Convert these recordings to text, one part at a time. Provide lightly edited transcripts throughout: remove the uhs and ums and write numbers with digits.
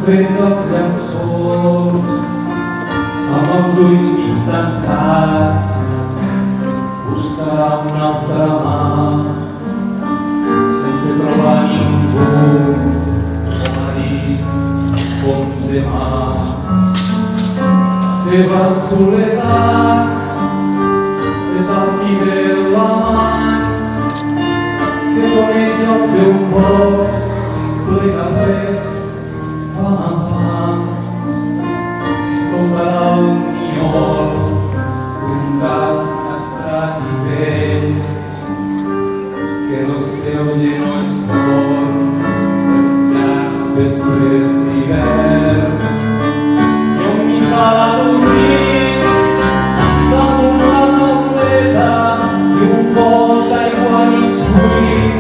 freds els llençols, amb els ulls mig tancats, buscarà una altra mà, sense trobar ningú, com ha dit, com demà. La seva soledat és el fi de l'amant que coneix el seu cos ple de fred, fam en fam. Escoltarà el miol d'un gat estrat i vell que els seus genolls dorm els llargs vespres d'hivern. I un missal a dormir damunt la tauleta i un bol d'aigua mig buit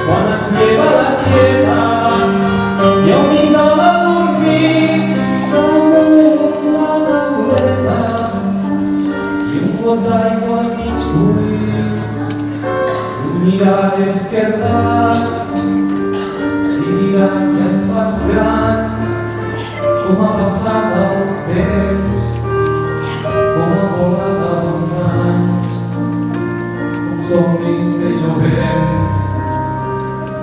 quan es lleva la quieta. I un missal a dormir damunt la tauleta i un bol d'aigua mig buit. Un mirar esquerdat i dirà que ens fas gran, com ha passat el temps, com ha volat els anys, com somnis de jovent,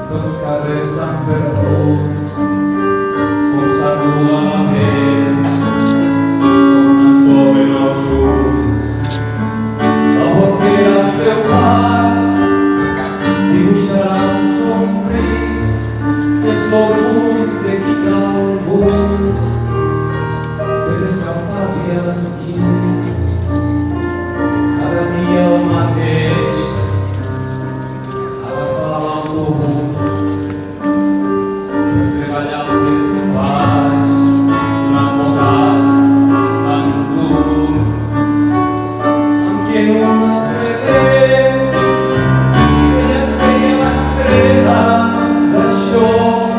que els carrers s'han perdut, com s'arruga la pell, com s'ensoven els ulls. La portera al seu pas dibuixarà un somrís, que és l'orgull de qui cau el bull. Cada dia el mateix, agafar l'autobús per treballar al despatx d'un advocat tan dur, amb qui en un altre temps ella es feia l'estrella. D'això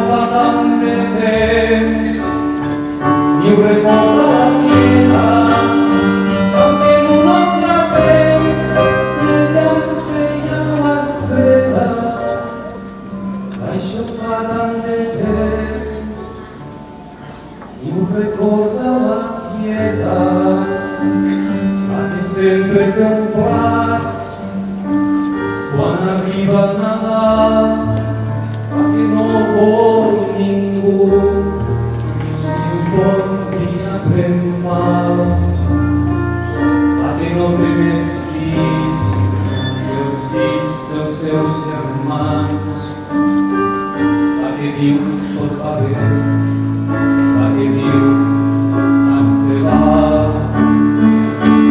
fa tant de temps, ni ho recorda la quieta, amb qui en un altre temps ella es feia l'estrella. D'això fa tant de temps, ni ho recorda la quieta, la que sempre té un plat quan arriba el Nadal, la que no vol ningú si un bon dia pren mal, la que no té més fills que els fills dels seus germans, la que diu tot va bé, la que diu tant se val.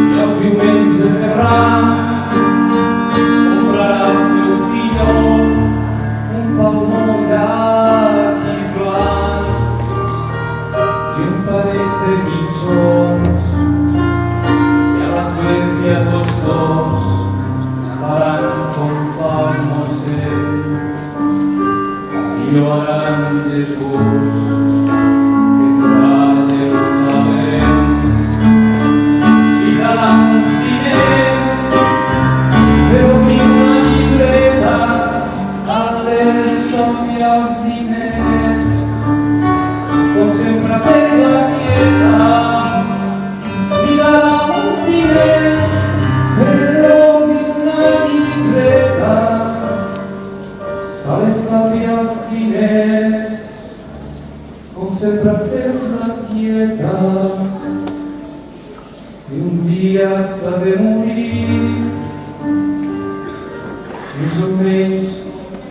I el diumenge de Rams comprarà al seu filló un pal molt llarg i blanc i un parell de mitjons, i a l'església tots dos faran com fa el mossèn i lloaran Jesús que entrarà a Jerusalem. I daran uns diners per obrir una llibreta a l'estalviar els diners, com sempre ha fet la quieta. Mirarà uns diners per obrir una llibreta a l'estalviar els diners, com sempre ha fet la quieta. I un dia s'ha de morir, més o menys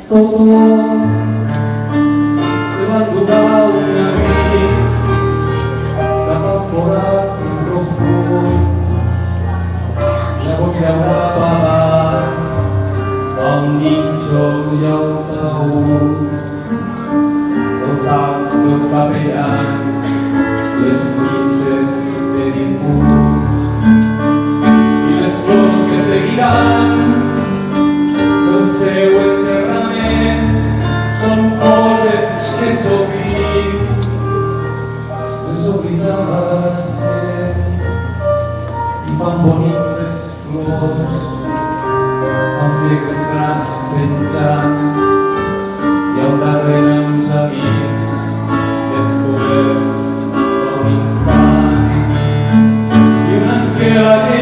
tot món se va endur un amic cap al forat profund. Llavors ja haurà pagat el nínxol i el taüt, els salts dels capellans, les misses de difunts i les flors que seguiran del seu enterrament. Són coses que s'obliden, les oblidava i fan boniques flors amb negres grans penjant, i al darrere uns amics un istante di una schiera di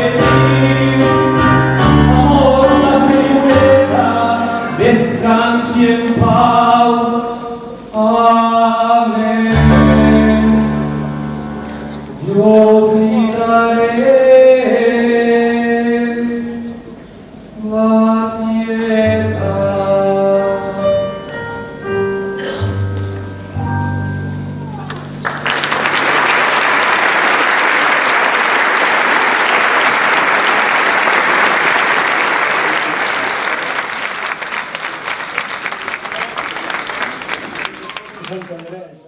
amor, la serenità, descansi in pace. Amen. Io griderei la pietà. Sant'Andrea.